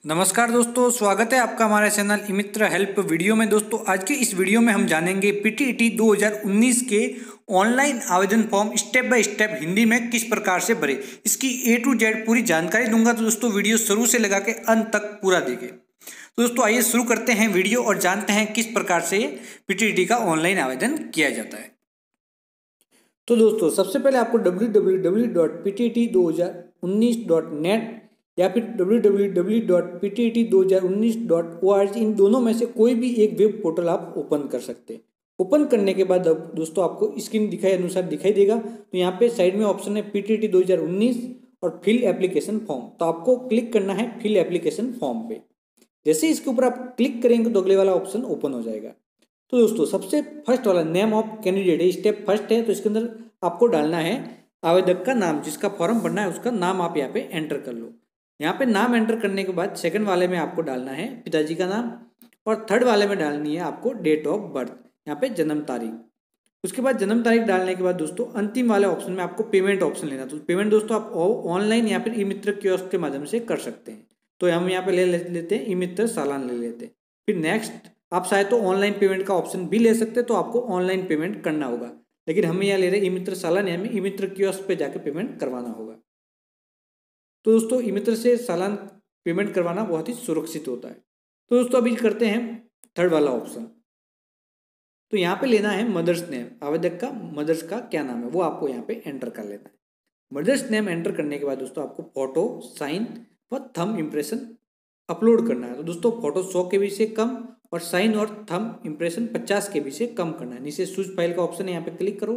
नमस्कार दोस्तों, स्वागत है आपका हमारे चैनल ई-मित्र हेल्प वीडियो में। दोस्तों आज के इस वीडियो में हम जानेंगे पीटीईटी 2019 के ऑनलाइन आवेदन form step by step Hindi में किस प्रकार से भरे, इसकी ए टू जेड पूरी जानकारी दूंगा। तो दोस्तों वीडियो शुरू से लगा के अंत तक पूरा देखें। तो दोस्तों आइए शुरू करते हैं वीडियो और जानते हैं किस प्रकार से पीटीईटी का ऑनलाइन आवेदन किया जाता है। तो दोस्तों सबसे पहले आपको www.ptt2019.net या फिर www.ptt2019.org इन दोनों में से कोई भी एक वेब पोर्टल आप ओपन कर सकते हैं। ओपन करने के बाद अब दोस्तों आपको स्क्रीन दिखाए अनुसार दिखाई देगा। तो यहाँ पे साइड में ऑप्शन है पीटीईटी 2019 और फिल एप्लीकेशन फॉर्म। तो आपको क्लिक करना है फिल एप्लीकेशन फॉर्म पे। जैसे ही इसके ऊपर आप क्लिक करेंगे तो अगले वाला ऑप्शन ओपन हो जाएगा। तो दोस्तों सबसे फर्स्ट वाला नेम ऑफ कैंडिडेट है, स्टेप फर्स्ट है। तो इसके अंदर आपको डालना है आवेदक का नाम, जिसका फॉर्म भरना है उसका नाम आप यहाँ पे एंटर कर लो। यहाँ पे नाम एंटर करने के बाद सेकंड वाले में आपको डालना है पिताजी का नाम और थर्ड वाले में डालनी है आपको डेट ऑफ बर्थ, यहाँ पे जन्म तारीख। उसके बाद जन्म तारीख डालने के बाद दोस्तों अंतिम वाले ऑप्शन में आपको पेमेंट ऑप्शन लेना। तो पेमेंट दोस्तों आप ऑनलाइन या फिर ई-मित्र कियोस्क के माध्यम से कर सकते हैं। तो हम यहाँ पे ले लेते हैं ई-मित्र सालाना ले लेते हैं। फिर नेक्स्ट आप चाहे तो ऑनलाइन पेमेंट का ऑप्शन भी ले सकते हैं, तो आपको ऑनलाइन पेमेंट करना होगा, लेकिन हम यहाँ ले रहे हैं ई-मित्र सालाना, हमें ई-मित्र कियोस्क पे जाके पेमेंट करवाना होगा। तो दोस्तों ई-मित्र से सालाना पेमेंट करवाना बहुत ही सुरक्षित होता है। तो दोस्तों अभी करते हैं थर्ड वाला ऑप्शन। तो यहाँ पे लेना है मदर्स नेम, आवेदक का मदर्स का क्या नाम है वो आपको यहाँ पे एंटर कर लेना है। मदर्स नेम एंटर करने के बाद दोस्तों आपको फोटो, साइन व थंब इम्प्रेशन अपलोड करना है। तो दोस्तों फोटो 100 KB से कम और साइन और थंब इम्प्रेशन 50 KB से कम करना है। नीचे चूज फाइल का ऑप्शन है, यहाँ पे क्लिक करो,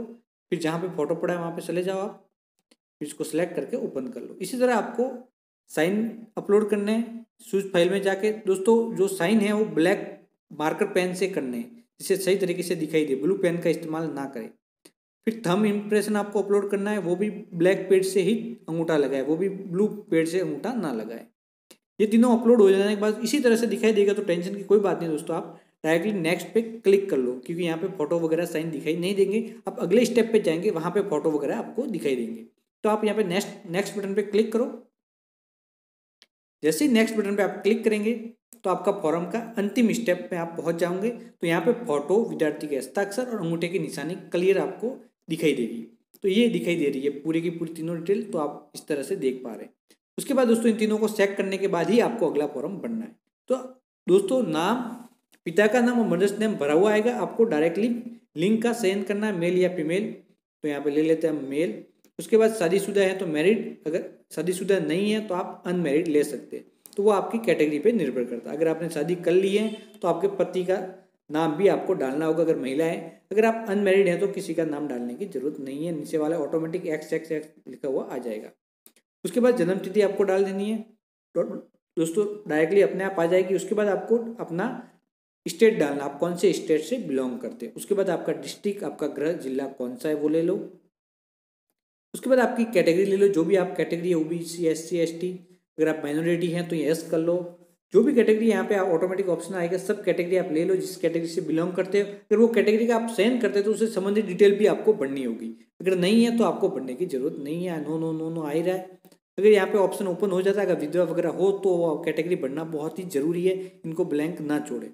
फिर जहाँ पे फोटो पड़ा है वहाँ पे चले जाओ आप, फिर इसको सिलेक्ट करके ओपन कर लो। इसी तरह आपको साइन अपलोड करने हैं चूज फाइल में जाके। दोस्तों जो साइन है वो ब्लैक मार्कर पेन से करने हैं, जिससे सही तरीके से दिखाई दे, ब्लू पेन का इस्तेमाल ना करें। फिर थंब इम्प्रेशन आपको अपलोड करना है, वो भी ब्लैक पेज से ही अंगूठा लगाए, वो भी ब्लू पेज से अंगूठा ना लगाए। ये तीनों अपलोड हो जाने के बाद इसी तरह से दिखाई देगा, तो टेंशन की कोई बात नहीं दोस्तों, आप डायरेक्टली नेक्स्ट पे क्लिक कर लो, क्योंकि यहाँ पे फोटो वगैरह साइन दिखाई नहीं देंगे। आप अगले स्टेप पे जाएंगे, वहाँ पे फोटो वगैरह आपको दिखाई देंगे। तो आप यहाँ पे नेक्स्ट बटन पे क्लिक करो। जैसे ही नेक्स्ट बटन पे आप क्लिक करेंगे तो आपका फॉर्म का अंतिम स्टेप पे आप पहुँच जाओगे। तो यहाँ पे फोटो, विद्यार्थी के हस्ताक्षर और अंगूठे की निशानी क्लियर आपको दिखाई देगी। तो ये दिखाई दे रही है पूरी की पूरी तीनों डिटेल, तो आप इस तरह से देख पा रहे हैं। उसके बाद दोस्तों इन तीनों को चेक करने के बाद ही आपको अगला फॉर्म भरना है। तो दोस्तों नाम, पिता का नाम और मदर्स नेम भरा हुआ आएगा, आपको डायरेक्टली लिंक का चयन करना है, मेल या फीमेल। तो यहाँ पे ले लेते हैं हम मेल। उसके बाद शादीशुदा है तो मैरिड, अगर शादीशुदा नहीं है तो आप अनमैरिड ले सकते हैं। तो वो आपकी कैटेगरी पे निर्भर करता है। अगर आपने शादी कर ली है तो आपके पति का नाम भी आपको डालना होगा अगर महिला है। अगर आप अनमैरिड हैं तो किसी का नाम डालने की जरूरत नहीं है, नीचे वाला ऑटोमेटिक XXX लिखा हुआ आ जाएगा। उसके बाद जन्म तिथि आपको डाल देनी है, दोस्तों डायरेक्टली अपने आप आ जाएगी। उसके बाद आपको अपना स्टेट डालना, आप कौन से स्टेट से बिलोंग करते हैं। उसके बाद आपका डिस्ट्रिक्ट, आपका गृह जिला कौन सा है वो ले लो। उसके बाद आपकी कैटेगरी ले लो, जो भी आप कैटेगरी है, OBC, SC, ST। अगर आप माइनॉरिटी हैं तो यस कर लो। जो भी कैटेगरी यहाँ पे ऑटोमेटिक ऑप्शन आएगा, सब कैटेगरी आप ले लो जिस कैटेगरी से बिलोंग करते हो। अगर वो कैटेगरी का आप चयन करते हो तो उससे संबंधित डिटेल भी आपको भरनी होगी। अगर नहीं है तो आपको भरने की जरूरत नहीं है, नो नो नो नो आ ही रहा है। अगर यहाँ पे ऑप्शन ओपन हो जाता है, अगर विधवा वगैरह हो तो कैटेगरी भरना बहुत ही जरूरी है, इनको ब्लैंक ना छोड़े।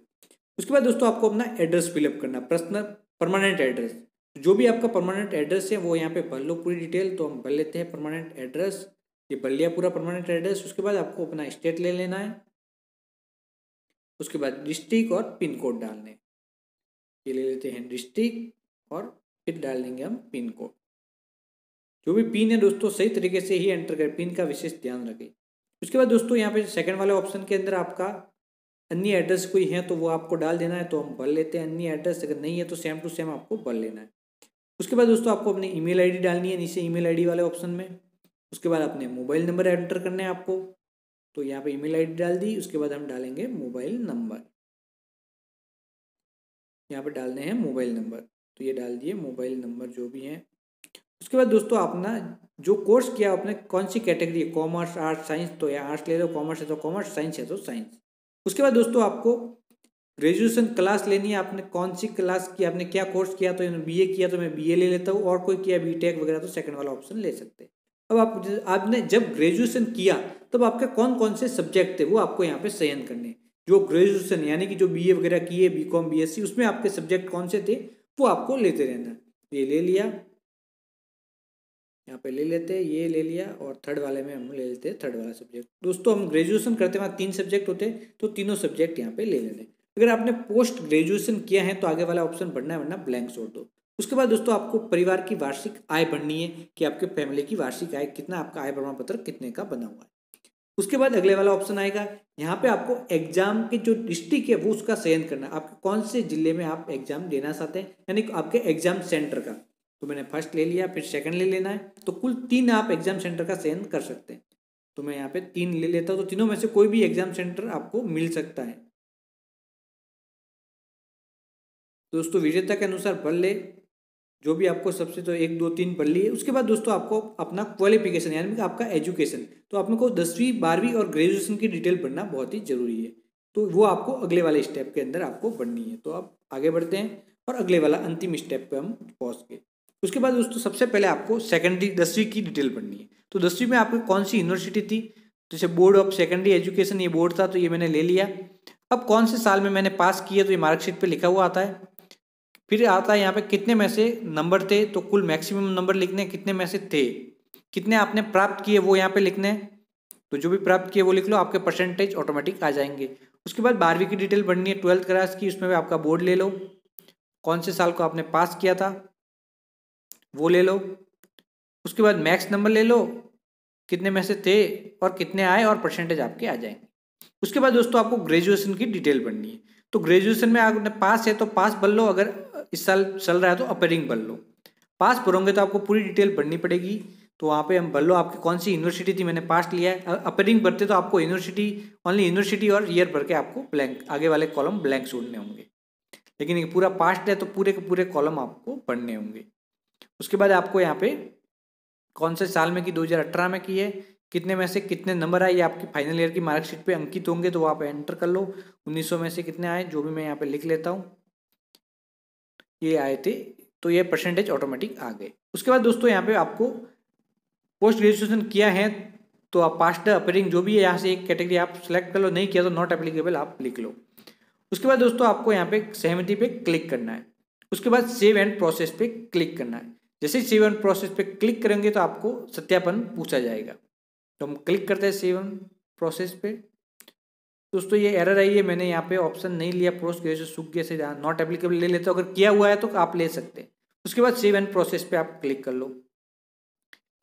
उसके बाद दोस्तों आपको अपना एड्रेस फिलअप करना, पर्सनल परमानेंट एड्रेस। जो भी आपका परमानेंट एड्रेस है वो यहाँ पे भर लो पूरी डिटेल। तो हम भर लेते हैं परमानेंट एड्रेस, ये भर लिया पूरा परमानेंट एड्रेस। उसके बाद आपको अपना स्टेट ले लेना है, उसके बाद डिस्ट्रिक्ट और पिन कोड डालने, ये ले लेते हैं डिस्ट्रिक्ट और फिर डाल देंगे हम पिन कोड। जो भी पिन है दोस्तों सही तरीके से ही एंटर करें, पिन का विशेष ध्यान रखें। उसके बाद दोस्तों यहाँ पे सेकंड वाले ऑप्शन के अंदर आपका अन्य एड्रेस कोई है तो वो आपको डाल देना है। तो हम भर लेते हैं अन्य एड्रेस, अगर नहीं है तो सेम टू सेम आपको भर लेना है। उसके बाद दोस्तों आपको अपनी ईमेल आईडी डालनी है नीचे ईमेल आईडी वाले ऑप्शन में। उसके बाद अपने मोबाइल नंबर एंटर करने हैं आपको। तो यहाँ पे ईमेल आईडी डाल दी, उसके बाद हम डालेंगे मोबाइल नंबर, यहाँ पे डालने हैं मोबाइल नंबर। तो ये डाल दिए मोबाइल नंबर जो भी हैं। उसके बाद दोस्तों अपना जो कोर्स किया आपने, कौन सी कैटेगरी है, कॉमर्स, आर्ट्स, साइंस, तो या आर्ट्स ले लो, कॉमर्स है तो कॉमर्स, साइंस है तो साइंस। उसके बाद दोस्तों आपको ग्रेजुएशन क्लास लेनी है, आपने कौन सी क्लास की, आपने क्या कोर्स किया। तो BA किया तो मैं BA ले लेता हूँ, और कोई किया BTech वगैरह तो सेकंड वाला ऑप्शन ले सकते हैं। अब आपने जब ग्रेजुएशन किया तब आपके कौन कौन से सब्जेक्ट थे वो आपको यहाँ पे चयन करने। जो ग्रेजुएशन यानी कि जो बीए वगैरह किए, बीकॉम, बीएससी, उसमें आपके सब्जेक्ट कौन से थे वो आपको लेते रहना। ये ले लिया, यहाँ पे ले लेते हैं, ये ले लिया, और थर्ड वाले में हम ले लेते हैं थर्ड वाला सब्जेक्ट। दोस्तों हम ग्रेजुएशन करते वहाँ 3 सब्जेक्ट होते हैं, तो तीनों सब्जेक्ट यहाँ पे ले लेते हैं। अगर आपने पोस्ट ग्रेजुएशन किया है तो आगे वाला ऑप्शन भरना है, वरना ब्लैंक छोड़ दो। उसके बाद दोस्तों आपको परिवार की वार्षिक आय भरनी है कि आपके फैमिली की वार्षिक आय कितना, आपका आय प्रमाण पत्र कितने का बना हुआ है। उसके बाद अगले वाला ऑप्शन आएगा, यहाँ पे आपको एग्जाम के जो डिस्ट्रिक्ट है वो उसका चयन करना है, आपके कौन से जिले में आप एग्जाम देना चाहते हैं, यानी आपके एग्जाम सेंटर का। तो मैंने फर्स्ट ले लिया, फिर सेकंड ले लेना है, तो कुल 3 आप एग्जाम सेंटर का चयन कर सकते हैं। तो मैं यहाँ पे 3 ले लेता हूँ, तो तीनों में से कोई भी एग्जाम सेंटर आपको मिल सकता है। दोस्तों विजेता के अनुसार भर ले, जो भी आपको सबसे, तो 1 2 3 भर लिए। उसके बाद दोस्तों आपको अपना क्वालिफिकेशन यानी कि आपका एजुकेशन, तो आपको 10वीं 12वीं और ग्रेजुएशन की डिटेल भरना बहुत ही जरूरी है, तो वो आपको अगले वाले स्टेप के अंदर आपको भरनी है। तो आप आगे बढ़ते हैं और अगले वाला अंतिम स्टेप पे हम पहुँच गए। उसके बाद दोस्तों सबसे पहले आपको सेकेंडरी 10वीं की डिटेल भरनी है। तो 10वीं में आपकी कौन सी यूनिवर्सिटी थी, जैसे बोर्ड ऑफ सेकेंडरी एजुकेशन, ये बोर्ड था, तो ये मैंने ले लिया। अब कौन से साल में मैंने पास किया, तो ये मार्कशीट पे लिखा हुआ आता है। फिर आता है यहाँ पे कितने में से नंबर थे, तो कुल मैक्सिमम नंबर लिखने, कितने में से थे, कितने आपने प्राप्त किए वो यहाँ पे लिखने हैं। तो जो भी प्राप्त किए वो लिख लो, आपके परसेंटेज ऑटोमेटिक आ जाएंगे। उसके बाद 12वीं की डिटेल भरनी है, 12th क्लास की, उसमें भी आपका बोर्ड ले लो, कौन से साल को आपने पास किया था वो ले लो। उसके बाद मैक्स नंबर ले लो, कितने में से थे और कितने आए, और परसेंटेज आपके आ जाएंगे। उसके बाद दोस्तों आपको ग्रेजुएशन की डिटेल भरनी है। तो ग्रेजुएशन में आपने पास है तो पास भर लो, अगर इस साल चल रहा है तो अपेयरिंग भर लो। पास भरोगे तो आपको पूरी डिटेल भरनी पड़ेगी, तो वहाँ पे हम भर लो आपकी कौन सी यूनिवर्सिटी थी, मैंने पास लिया है। अपेयरिंग भरते तो आपको यूनिवर्सिटी, ओनली यूनिवर्सिटी और ईयर भर के आपको ब्लैंक, आगे वाले कॉलम ब्लैंक छोड़ने होंगे। लेकिन ये पूरा पास्ट है तो पूरे के पूरे कॉलम आपको भरने होंगे। उसके बाद आपको यहाँ पे कौन से साल में की, 2018 में की है, कितने में से कितने नंबर आए, ये आपकी फाइनल ईयर की मार्कशीट पे अंकित होंगे, तो वो आप एंटर कर लो। 1900 में से कितने आए, जो भी मैं यहाँ पे लिख लेता हूँ, ये आए थे, तो ये परसेंटेज ऑटोमेटिक आ गए। उसके बाद दोस्तों यहाँ पे आपको पोस्ट ग्रेजुएशन किया है तो आप पास्ट अपेयरिंग जो भी है यहाँ से एक कैटेगरी आप सेलेक्ट कर लो, नहीं किया तो नॉट एप्लीकेबल आप लिख लो। उसके बाद दोस्तों आपको यहाँ पे सहमति पे क्लिक करना है। उसके बाद सेव एंड प्रोसेस पे क्लिक करना है। जैसे ही सेव एंड प्रोसेस पे क्लिक करेंगे तो आपको सत्यापन पूछा जाएगा, तो हम क्लिक करते हैं सेव एंड प्रोसेस पे। दोस्तों ये एरर आई है, मैंने यहाँ पे ऑप्शन नहीं लिया, पोस्ट ग्रेजुएशन सूख गया से नॉट एप्लीकेबल ले लेते हो, अगर किया हुआ है तो आप ले सकते हैं। उसके बाद सेव एंड प्रोसेस पे आप क्लिक कर लो।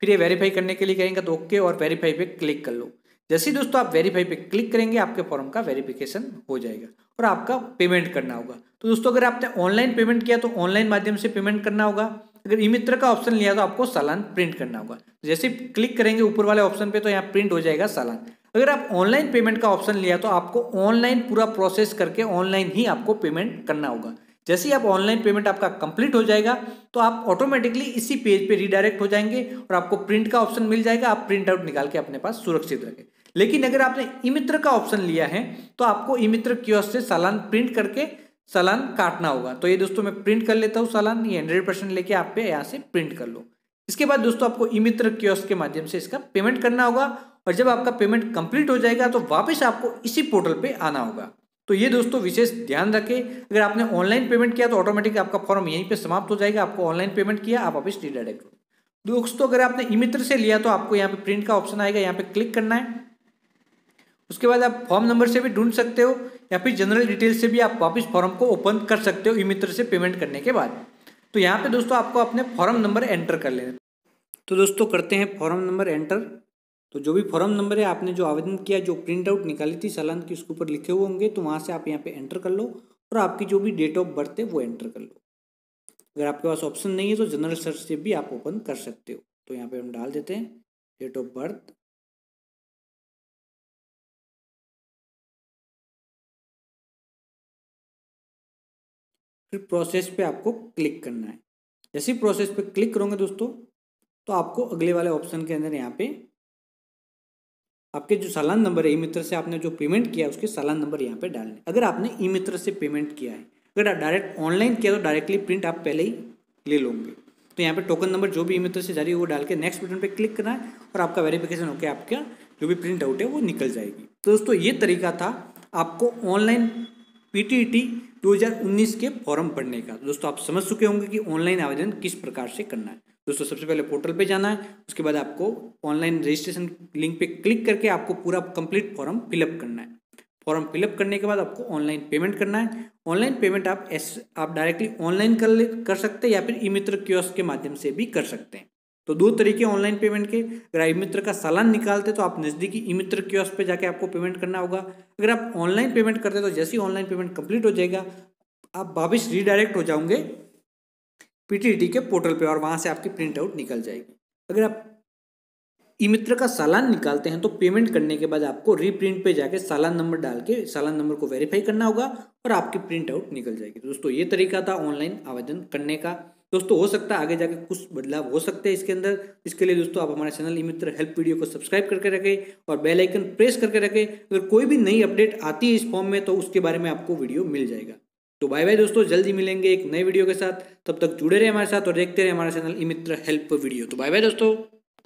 फिर ये वेरीफाई करने के लिए कहेंगे तो ओके और वेरीफाई पे क्लिक कर लो। जैसे ही दोस्तों आप वेरीफाई पे क्लिक करेंगे आपके फॉर्म का वेरिफिकेशन हो जाएगा और आपका पेमेंट करना होगा। तो दोस्तों अगर आपने ऑनलाइन पेमेंट किया तो ऑनलाइन माध्यम से पेमेंट करना होगा। अगर ई मित्र का ऑप्शन लिया तो आपको चालान प्रिंट करना होगा। जैसे क्लिक करेंगे ऊपर वाले ऑप्शन पे तो यहाँ प्रिंट हो जाएगा चालान। अगर आप ऑनलाइन पेमेंट का ऑप्शन लिया तो आपको ऑनलाइन पूरा प्रोसेस करके ऑनलाइन ही आपको पेमेंट करना होगा। जैसे ही आप ऑनलाइन पेमेंट आपका कंप्लीट हो जाएगा तो आप ऑटोमेटिकली इसी पेज पे रीडायरेक्ट हो जाएंगे और आपको प्रिंट का ऑप्शन मिल जाएगा। आप प्रिंट आउट निकाल के अपने पास सुरक्षित रखें। लेकिन अगर आपने ई मित्र का ऑप्शन लिया है तो आपको ई मित्र कियोस्क से चालान प्रिंट करके चालान काटना होगा। तो ये दोस्तों मैं प्रिंट कर लेता हूँ चालान, ये 100% लेके आप पे यहाँ से प्रिंट कर लो। इसके बाद दोस्तों आपको ई मित्र कियोस्क के माध्यम से इसका पेमेंट करना होगा और जब आपका पेमेंट कंप्लीट हो जाएगा तो वापस आपको इसी पोर्टल पे आना होगा। तो ये दोस्तों विशेष ध्यान रखें, अगर आपने ऑनलाइन पेमेंट किया तो ऑटोमेटिक आपका फॉर्म यहीं पे समाप्त हो जाएगा। आपको ऑनलाइन पेमेंट किया आप वापस रीडायरेक्ट हो। दोस्तों अगर आपने ई मित्र से लिया तो आपको यहाँ पे प्रिंट का ऑप्शन आएगा, यहाँ पे क्लिक करना है। उसके बाद आप फॉर्म नंबर से भी ढूंढ सकते हो या फिर जनरल डिटेल से भी आप वापस फॉर्म को ओपन कर सकते हो ई मित्र से पेमेंट करने के बाद। तो यहाँ पे दोस्तों आपको अपने फॉर्म नंबर एंटर कर लेना। तो दोस्तों करते हैं फॉर्म नंबर एंटर। तो जो भी फॉर्म नंबर है आपने जो आवेदन किया, जो प्रिंट आउट निकाली थी चालान की, उसके ऊपर लिखे हुए होंगे, तो वहाँ से आप यहाँ पे एंटर कर लो और आपकी जो भी डेट ऑफ बर्थ है वो एंटर कर लो। अगर आपके पास ऑप्शन नहीं है तो जनरल सर्च से भी आप ओपन कर सकते हो। तो यहाँ पे हम डाल देते हैं डेट ऑफ बर्थ, फिर प्रोसेस पे आपको क्लिक करना है। जैसे ही प्रोसेस पे क्लिक करोगे दोस्तों तो आपको अगले वाले ऑप्शन के अंदर यहाँ पे आपके जो चालान नंबर है ई मित्र से आपने जो पेमेंट किया उसके चालान नंबर यहाँ पे डालने। अगर आपने ई मित्र से पेमेंट किया है, अगर आप डायरेक्ट ऑनलाइन किया तो डायरेक्टली प्रिंट आप पहले ही ले लोगे। तो यहाँ पे टोकन नंबर जो भी ई मित्र से जारी है वो डाल के नेक्स्ट बटन पे क्लिक करना है और आपका वेरिफिकेशन होकर आपका जो भी प्रिंट आउट है वो निकल जाएगी। तो दोस्तों ये तरीका था आपको ऑनलाइन पीटीईटी 2019 के फॉर्म भरने का। दोस्तों आप समझ चुके होंगे कि ऑनलाइन आवेदन किस प्रकार से करना है। दोस्तों सबसे पहले पोर्टल पे जाना है, उसके बाद आपको ऑनलाइन रजिस्ट्रेशन लिंक पे क्लिक करके आपको पूरा कंप्लीट फॉर्म फिलअप करना है। फॉर्म फिलअप करने के बाद आपको ऑनलाइन पेमेंट करना है। ऑनलाइन पेमेंट आप डायरेक्टली ऑनलाइन कर सकते हैं या फिर ई मित्र कियोस्क के माध्यम से भी कर सकते हैं। तो दो तरीके ऑनलाइन पेमेंट के। अगर ई मित्र का चालान निकालते तो आप नज़दीकी ई मित्र कियोस्क पे जाके आपको पेमेंट करना होगा। अगर आप ऑनलाइन पेमेंट करते तो जैसे ही ऑनलाइन पेमेंट कंप्लीट हो जाएगा आप वापस रीडायरेक्ट हो जाओगे पीटीईटी के पोर्टल पे और वहाँ से आपकी प्रिंट आउट निकल जाएगी। अगर आप ई मित्र का चालान निकालते हैं तो पेमेंट करने के बाद आपको रीप्रिंट पे जाके चालान नंबर डाल के चालान नंबर को वेरीफाई करना होगा और आपकी प्रिंट आउट निकल जाएगी। दोस्तों ये तरीका था ऑनलाइन आवेदन करने का। दोस्तों हो सकता है आगे जाके कुछ बदलाव हो सकते हैं इसके अंदर। इसके लिए दोस्तों आप हमारे चैनल ई मित्र हेल्प वीडियो को सब्सक्राइब करके रखें और बेल आइकन प्रेस करके रखें। अगर कोई भी नई अपडेट आती है इस फॉर्म में तो उसके बारे में आपको वीडियो मिल जाएगा। तो बाय बाय दोस्तों, जल्दी मिलेंगे एक नए वीडियो के साथ। तब तक जुड़े रहे हमारे साथ और देखते रहे हमारा चैनल ई मित्र हेल्प वीडियो। तो बाय बाय दोस्तों।